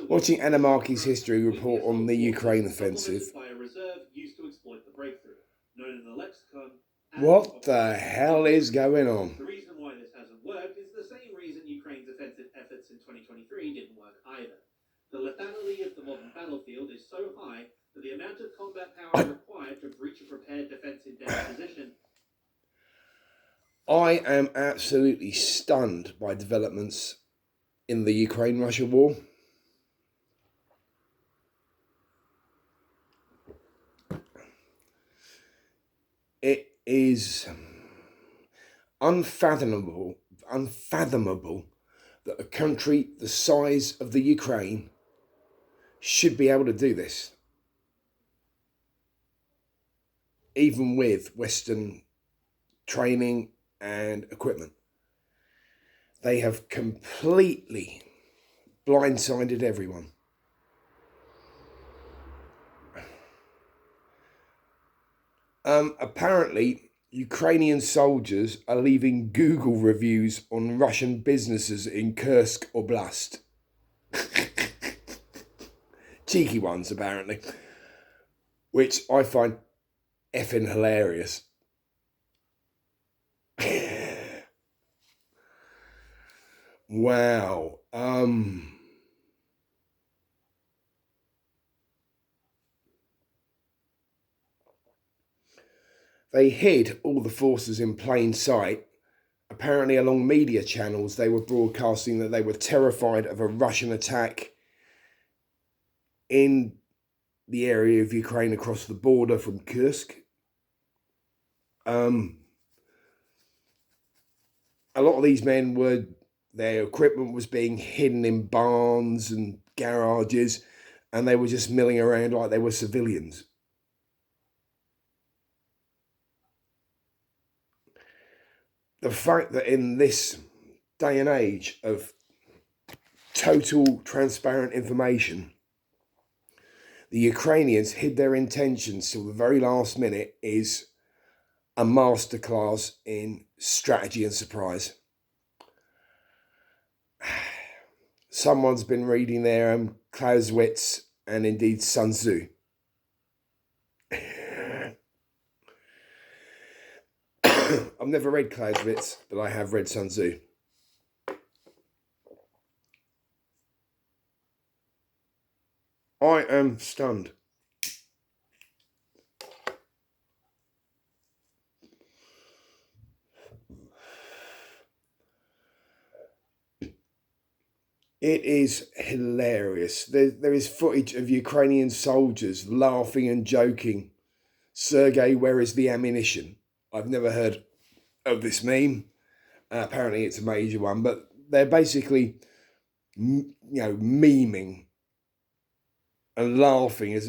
Watching Anamarky's history report on the Ukraine offensive. What the hell is going on? The reason why this hasn't worked is the same reason Ukraine's offensive efforts in 2023 didn't work either. The lethality of the modern battlefield is so high that the amount of combat power required to breach a prepared defense in depth position. I am absolutely stunned by developments in the Ukraine-Russia war. It is unfathomable that a country the size of the Ukraine should be able to do this, even with Western training and equipment. They have completely blindsided everyone. Apparently, Ukrainian soldiers are leaving Google reviews on Russian businesses in Kursk Oblast. Cheeky ones, apparently. Which I find effing hilarious. Wow. They hid all the forces in plain sight. Apparently, along media channels, they were broadcasting that they were terrified of a Russian attack in the area of Ukraine across the border from Kursk. A lot of these men their equipment was being hidden in barns and garages, and they were just milling around like they were civilians. The fact that in this day and age of total transparent information, the Ukrainians hid their intentions till the very last minute is a masterclass in strategy and surprise. Someone's been reading their Clausewitz and indeed Sun Tzu. I've never read Clausewitz, but I have read Sun Tzu. I am stunned. It is hilarious. There is footage of Ukrainian soldiers laughing and joking. Sergei, where is the ammunition? I've never heard of this meme. Apparently it's a major one, but they're basically, memeing and laughing at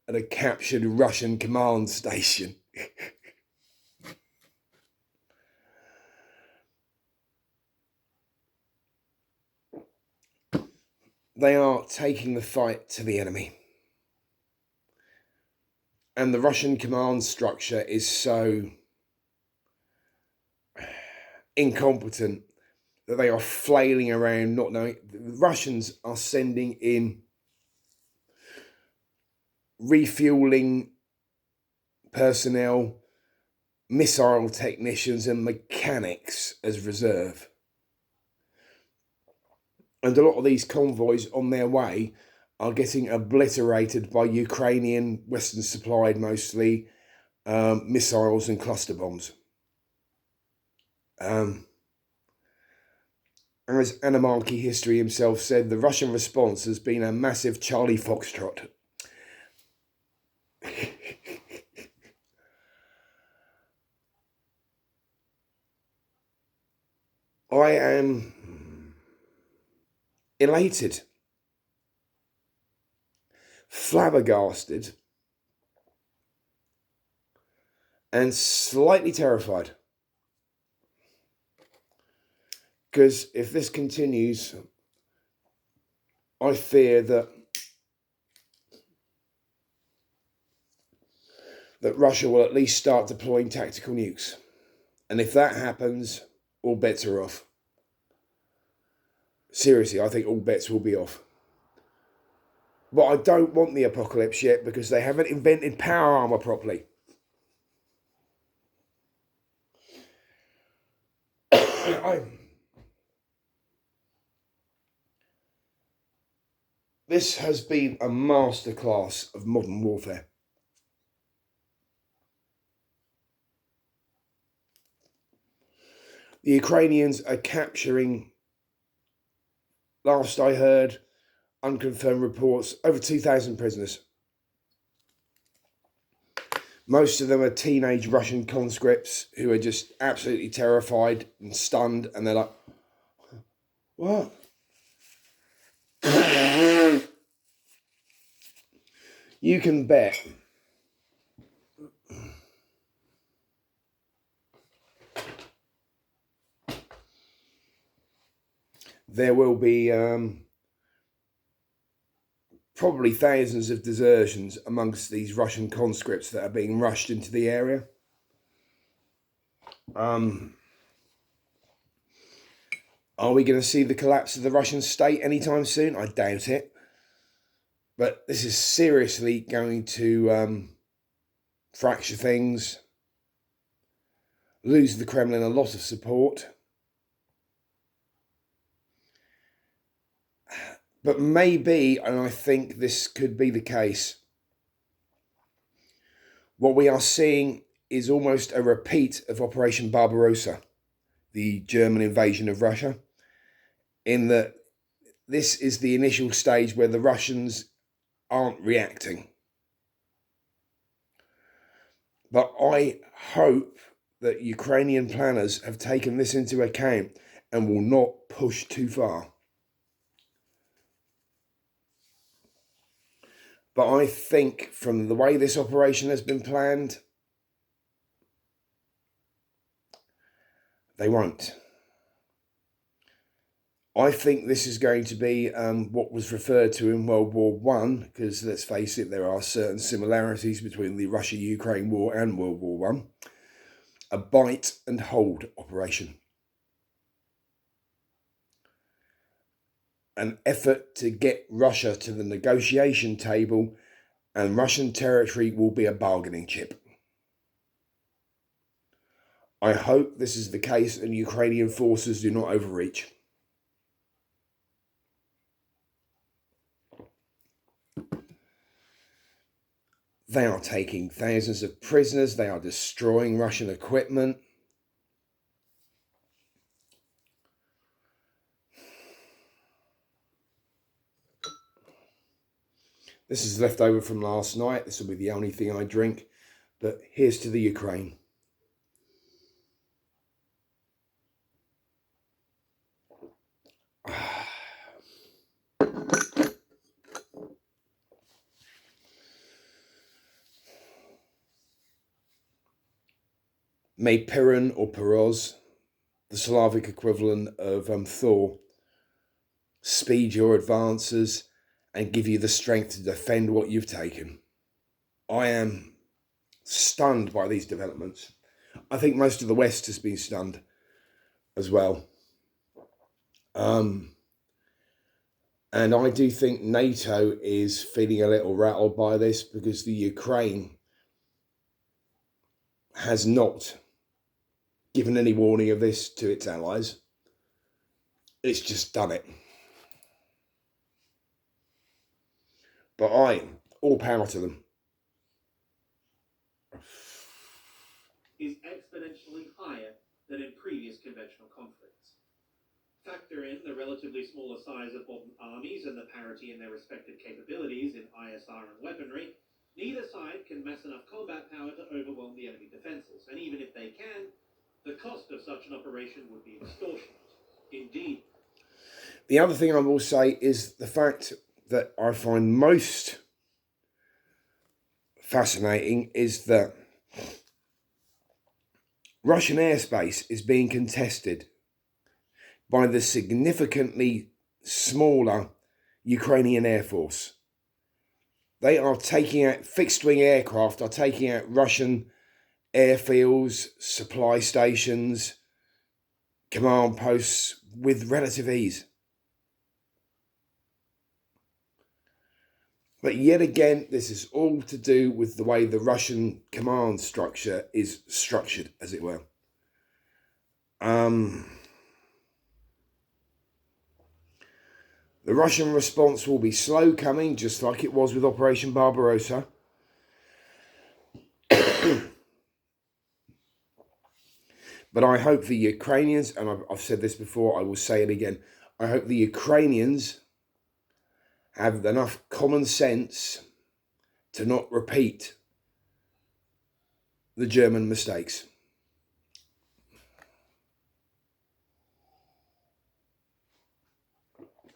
a captured Russian command station. They are taking the fight to the enemy. And the Russian command structure is so incompetent that they are flailing around, not knowing. The Russians are sending in refueling personnel, missile technicians and mechanics as reserve. And a lot of these convoys on their way are getting obliterated by Ukrainian, Western supplied mostly, missiles and cluster bombs. As Anamarky History himself said, the Russian response has been a massive Charlie Foxtrot. I am elated, flabbergasted, and slightly terrified. Because if this continues, I fear that Russia will at least start deploying tactical nukes. And if that happens, all bets are off. seriously, I think all bets will be off. But I don't want the apocalypse yet because they haven't invented power armor properly. This has been a masterclass of modern warfare. The Ukrainians are capturing, last I heard, unconfirmed reports, over 2,000 prisoners. Most of them are teenage Russian conscripts who are just absolutely terrified and stunned, and they're like, what? You can bet there will be probably thousands of desertions amongst these Russian conscripts that are being rushed into the area. Are we going to see the collapse of the Russian state anytime soon? I doubt it. But this is seriously going to fracture things, lose the Kremlin a lot of support. But maybe, and I think this could be the case, what we are seeing is almost a repeat of Operation Barbarossa, the German invasion of Russia, in that this is the initial stage where the Russians aren't reacting. But I hope that Ukrainian planners have taken this into account and will not push too far. But I think from the way this operation has been planned, they won't. I think this is going to be what was referred to in World War I, because let's face it, there are certain similarities between the Russia-Ukraine war and World War I. A bite and hold operation. An effort to get Russia to the negotiation table, and Russian territory will be a bargaining chip. I hope this is the case and Ukrainian forces do not overreach. They are taking thousands of prisoners. They are destroying Russian equipment. This is left over from last night. This will be the only thing I drink. But here's to the Ukraine. May Perun or Peroz, the Slavic equivalent of Thor, speed your advances and give you the strength to defend what you've taken. I am stunned by these developments. I think most of the West has been stunned as well. And I do think NATO is feeling a little rattled by this because the Ukraine has not given any warning of this to its allies. It's just done it. But all power to them. Is exponentially higher than in previous conventional conflicts. Factor in the relatively smaller size of modern armies and the parity in their respective capabilities in ISR and weaponry, neither side can mass enough combat power to overwhelm the enemy defences, and even if they can, the cost of such an operation would be extortionate. Indeed. The other thing I will say is the fact that I find most fascinating is that Russian airspace is being contested by the significantly smaller Ukrainian Air Force. They are taking out, fixed-wing aircraft are taking out Russian airfields, supply stations, command posts with relative ease. But yet again, this is all to do with the way the Russian command structure is structured, as it were. The Russian response will be slow coming, just like it was with Operation Barbarossa. But I hope the Ukrainians, and I've said this before, I will say it again, I hope the Ukrainians have enough common sense to not repeat the German mistakes.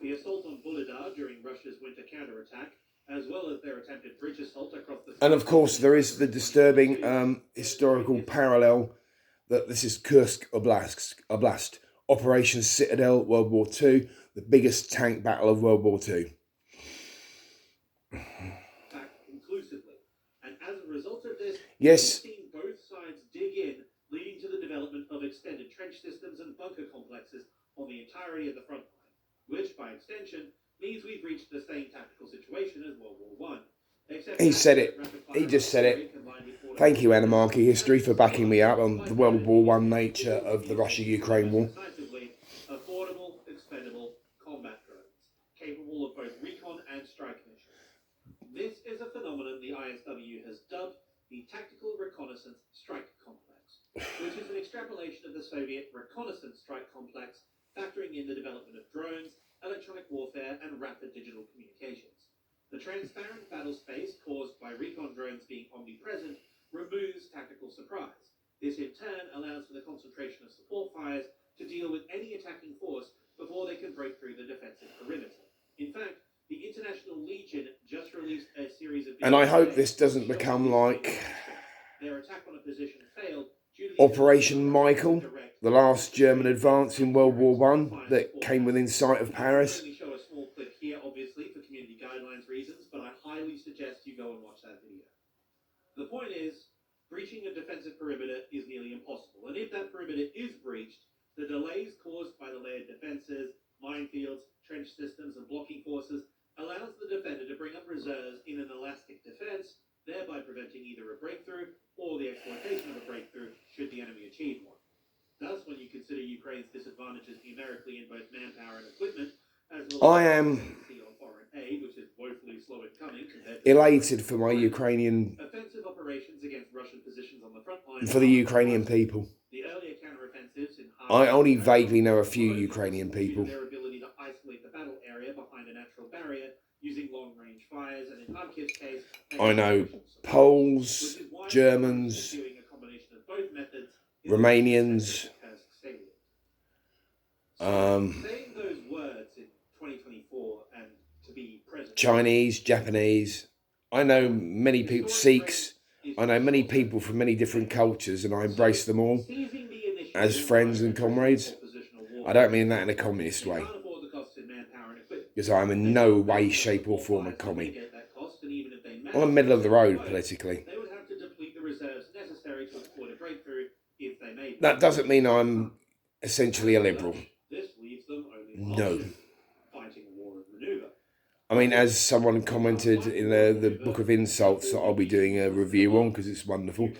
The assault on Volodar during Russia's winter counterattack, as well as their attempted bridge assault across the... And of course, there is the disturbing historical parallel that this is Kursk Oblast, Operation Citadel, World War II, the biggest tank battle of World War II. Conclusively. And as a result of this, yes, we've seen both sides dig in, leading to the development of extended trench systems and bunker complexes on the entirety of the front line, which, by extension, means we've reached the same tactical situation as World War I. He said it. He just said it. Thank you, Animarchy History, for backing me up on the World War I nature of the Russia-Ukraine war. Affordable, expendable combat drones, capable of both recon and strike missions. This is a phenomenon the ISW has dubbed the Tactical Reconnaissance Strike Complex, which is an extrapolation of the Soviet Reconnaissance Strike Complex, factoring in the development of drones, electronic warfare, and rapid digital communications. The transparent battle space caused by recon drones being omnipresent removes tactical surprise. This in turn allows for the concentration of support fires to deal with any attacking force before they can break through the defensive perimeter. In fact, the International Legion just released a series of... And I hope this doesn't become like their attack on a position failed due to Operation Michael, the last German advance in World War I that came within sight of Paris. I show a small clip here, obviously, for community guidelines reasons, but I highly suggest you go and watch that video. The point is, breaching a defensive perimeter is nearly impossible, and if that perimeter is breached, the delays caused by the layered defenses, minefields, trench systems, and blocking forces allows the defender to bring up reserves in an elastic defense, thereby preventing either a breakthrough or the exploitation of a breakthrough should the enemy achieve one. Thus, when you consider Ukraine's disadvantages numerically in both manpower and equipment, as well as I am on foreign aid, which is woefully slow in coming compared to elated for my Ukrainian, offensive operations against Russian positions on the front line, for the Ukrainian people. The earlier counteroffensives in I only vaguely know a few Ukrainian people. Their ability to isolate the battle area behind a natural barrier using long-range fires, and in Kharkiv's case, I know Poles, Germans, Romanians, saying those words in 2024 and to be present, Chinese, Japanese. I know many people, Sikhs. I know many people from many different cultures, and I embrace them all as friends and comrades. I don't mean that in a communist way, because I'm in no way, shape or form a commie. I'm middle of the road politically. That doesn't mean I'm essentially a liberal. No. I mean, as someone commented in the Book of Insults that I'll be doing a review on because it's wonderful,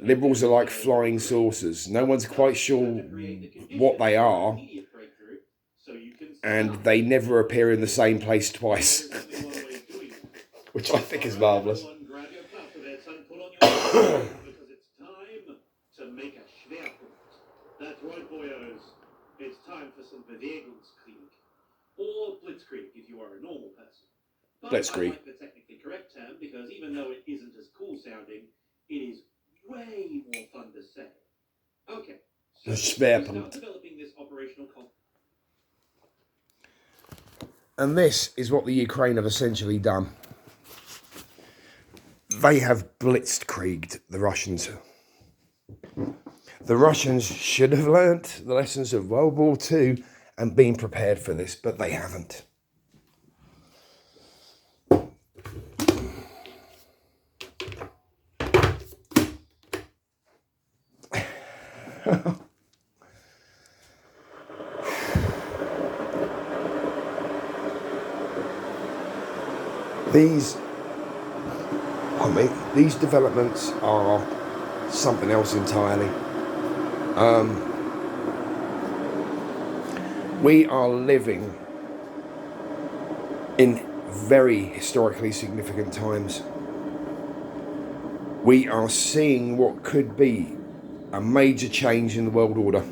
liberals are like flying saucers. No one's quite sure what they are, and they never appear in the same place twice, which I think is marvellous. That's right, boyos. It's time for some Bewegungskrieg. Or Blitzkrieg if you are a normal person. But Blitzkrieg. I like the technically correct term because even though it isn't as cool sounding, it is way more fun to say. Okay. So we start developing this operational and this is what the Ukraine have essentially done. They have blitzkrieged the Russians. The Russians should have learnt the lessons of World War II and been prepared for this, but they haven't. These developments are something else entirely. We are living in very historically significant times. We are seeing what could be a major change in the world order.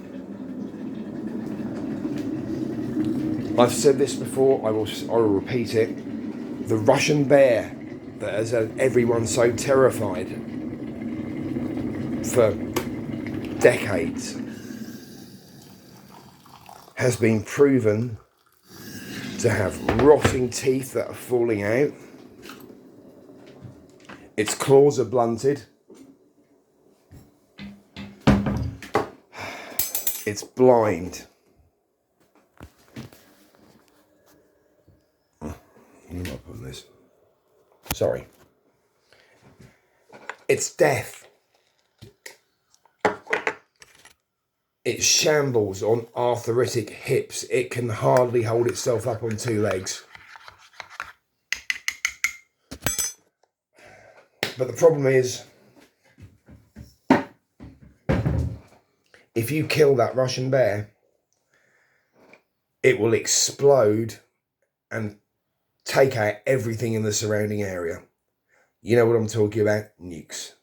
I've said this before, I will repeat it. The Russian bear that has had everyone so terrified for decades has been proven to have rotting teeth that are falling out. Its claws are blunted. It's blind. I'm not putting this. Sorry. It's deaf. It shambles on arthritic hips. It can hardly hold itself up on two legs. But the problem is, if you kill that Russian bear, it will explode and take out everything in the surrounding area. You know what I'm talking about? Nukes.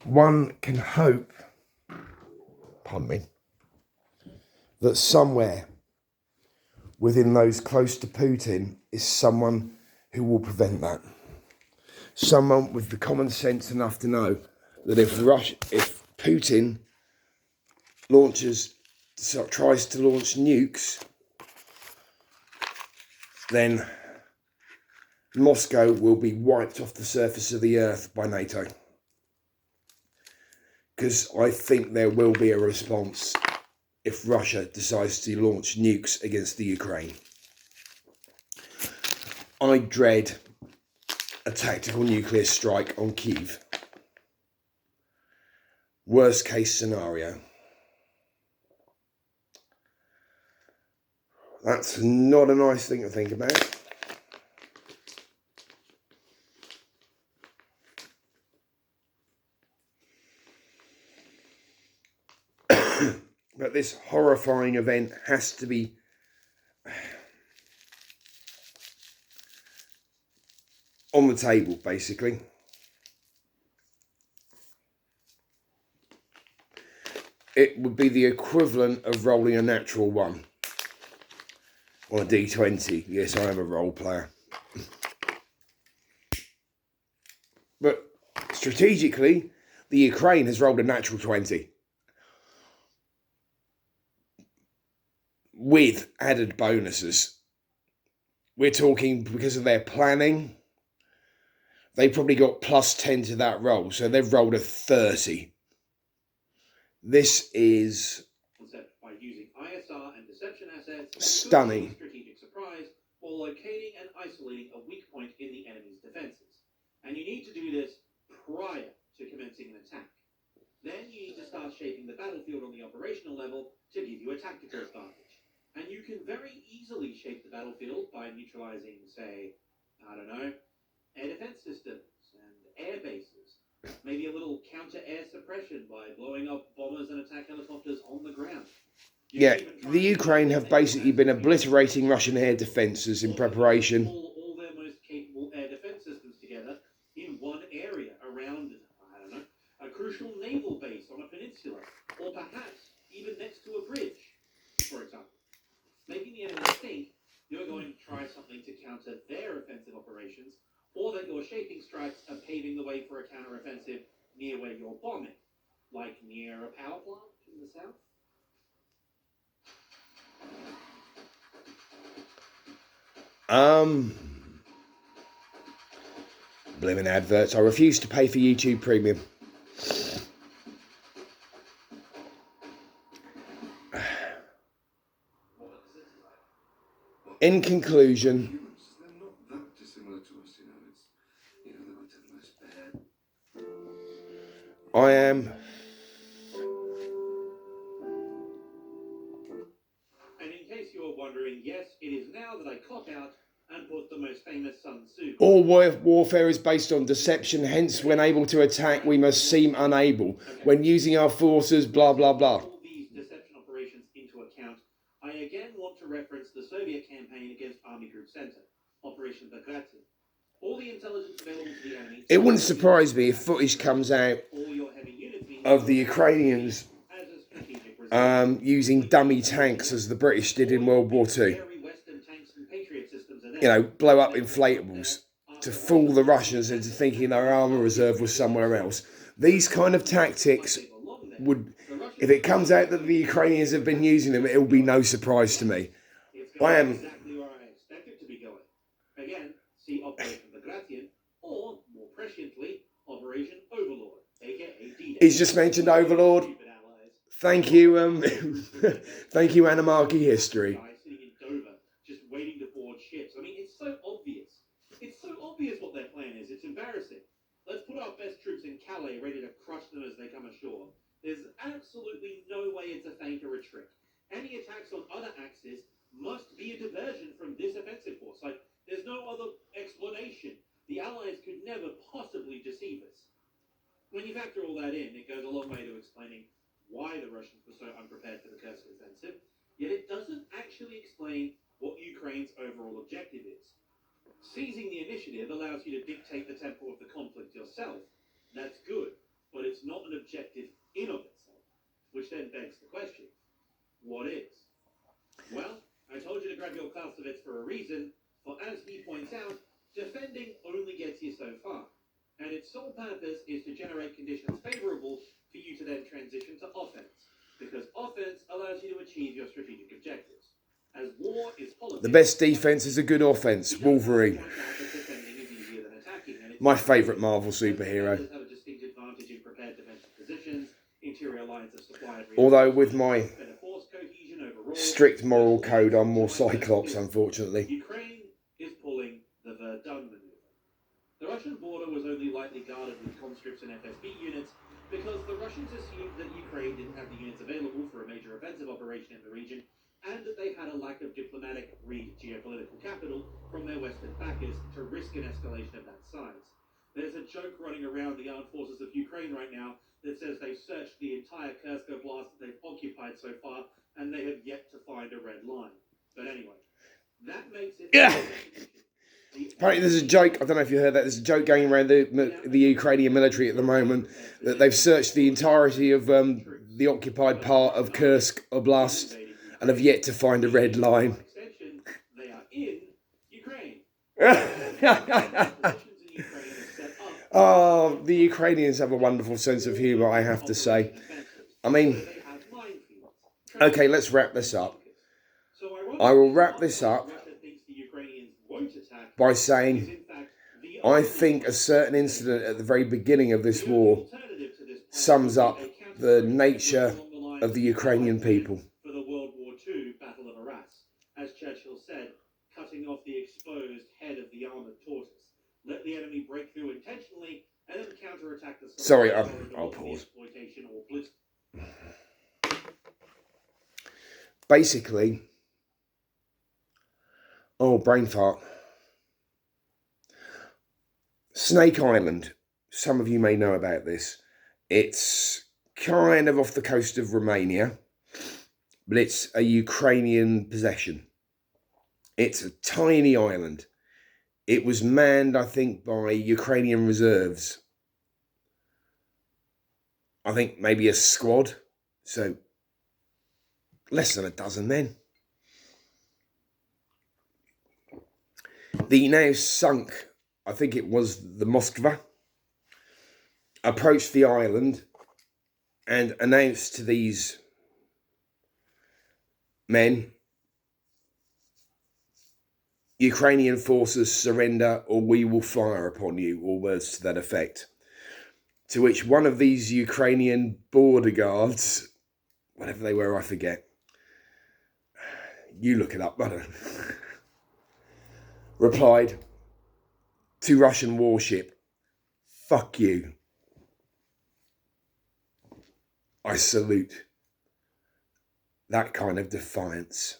One can hope, pardon me, that somewhere within those close to Putin is someone who will prevent that. Someone with the common sense enough to know that if Putin tries to launch nukes, then Moscow will be wiped off the surface of the earth by NATO. Because I think there will be a response if Russia decides to launch nukes against the Ukraine. I dread a tactical nuclear strike on Kyiv. Worst case scenario. That's not a nice thing to think about. But this horrifying event has to be on the table, basically. It would be the equivalent of rolling a natural one on a D20. Yes, I am a role player. But strategically, the Ukraine has rolled a natural 20. With added bonuses. We're talking, because of their planning, they probably got plus 10 to that roll, so they've rolled a 30. This is by using ISR and deception assets, stunning. Strategic surprise, or locating and isolating a weak point in the enemy's defenses. And you need to do this prior to commencing an attack. Then you need to start shaping the battlefield on the operational level to give you a tactical advantage. And you can very easily shape the battlefield by neutralizing, say, I don't know, air defense systems and air bases. Maybe a little counter-air suppression by blowing up bombers and attack helicopters on the ground. Yeah, the Ukraine have basically been obliterating Russian air defences in preparation. Pull all their most capable air defense systems together in one area around, I don't know, a crucial naval base on a peninsula, or perhaps even next to a bridge, for example. Making the enemy think you're going to try something to counter their offensive operations, or that your shaping strikes are paving the way for a counter-offensive near where you're bombing, like near a power plant in the south. Blimmin' adverts. I refuse to pay for YouTube Premium. In conclusion, I am the most famous Sun Tzu. All warfare is based on deception, hence when able to attack we must seem unable. When using our forces, blah, blah, blah. All these deception operations into account, I again want to reference the Soviet campaign against Army Group Center, Operation Bagration. All the intelligence available to the enemy... It wouldn't surprise me if footage comes out of the Ukrainians using dummy tanks as the British did in World War II. You know, blow up inflatables to fool the Russians into thinking their armour reserve was somewhere else. These kind of tactics would, if it comes out that the Ukrainians have been using them, it will be no surprise to me. I am... exactly where I expect it to be going. Again, see Operation Bagration, or, more presciently, Operation Overlord, aka D-Day. He's just mentioned Overlord. Thank you, thank you, Anarchy History. Sitting in Dover, just waiting to board ships. I mean, it's so obvious. It's so obvious what their plan is. It's embarrassing. Let's put our best troops in Calais ready to crush them as they come ashore. There's absolutely no way it's a feint or a trick. Any attacks on other axes must be a diversion from this offensive force. Like, there's no other explanation. The Allies could never possibly deceive us. When you factor all that in, it goes a long way to explaining why the Russians were so unprepared for the Kursk offensive, yet it doesn't actually explain what Ukraine's overall objective is. Seizing the initiative allows you to dictate the tempo of the conflict yourself. That's good, but it's not an objective in of itself, which then begs the question, what is? Well, I told you to grab your Clausewitz for a reason, for as he points out, defending only gets you so far, and its sole purpose is to generate conditions favorable for you to then transition to offense, because offense allows you to achieve your strategic objectives. As war is politics, The best defense is a good offense. Wolverine. My favourite Marvel superhero. Have a distinct advantage in prepared defensive positions, interior lines of supply and Although with my better force cohesion overall, strict moral code, I'm more Cyclops, unfortunately. Ukraine is pulling the Verdun maneuver. The Russian border was only lightly guarded with conscripts and FSB units because the Russians assumed that Ukraine didn't have the units available for a major offensive operation in the region, and that they had a lack of diplomatic, read geopolitical capital from their Western backers to risk an escalation of that size. There's a joke running around the armed forces of Ukraine right now that says they've searched the entire Kursk Oblast that they've occupied so far, and they have yet to find a red line. But anyway, that makes it... Yeah. Apparently there's a joke, I don't know if you heard that, there's a joke going around the Ukrainian military at the moment that they've searched the entirety of the occupied part of Kursk Oblast and have yet to find a red line. They are in Ukraine. Oh, the Ukrainians have a wonderful sense of humour, I have to say. I mean, okay, let's wrap this up. I will wrap this up by saying I think a certain incident at the very beginning of this war sums up the nature of the Ukrainian people. For the World War II Battle of Arras, as Churchill said, cutting off the exposed head of the armoured tortoise. Let the enemy break through intentionally and then counterattack the... Sorry, I'll pause. Basically, brain fart. Snake Island, some of you may know about this. It's kind of off the coast of Romania, but it's a Ukrainian possession. It's a tiny island. It was manned, I think, by Ukrainian reserves. I think maybe a squad, so less than a dozen men. The now sunk, I think it was the Moskva, approached the island and announced to these men, Ukrainian forces surrender or we will fire upon you, or words to that effect. To which one of these Ukrainian border guards, whatever they were, I forget. You look it up, I don't know. Replied to Russian warship, fuck you. I salute that kind of defiance.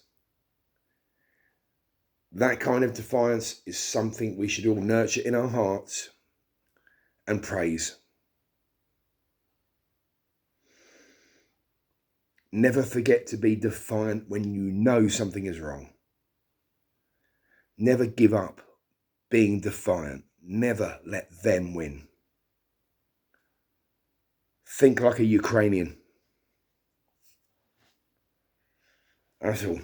That kind of defiance is something we should all nurture in our hearts and praise. Never forget to be defiant when you know something is wrong. Never give up being defiant. Never let them win. Think like a Ukrainian. That's all.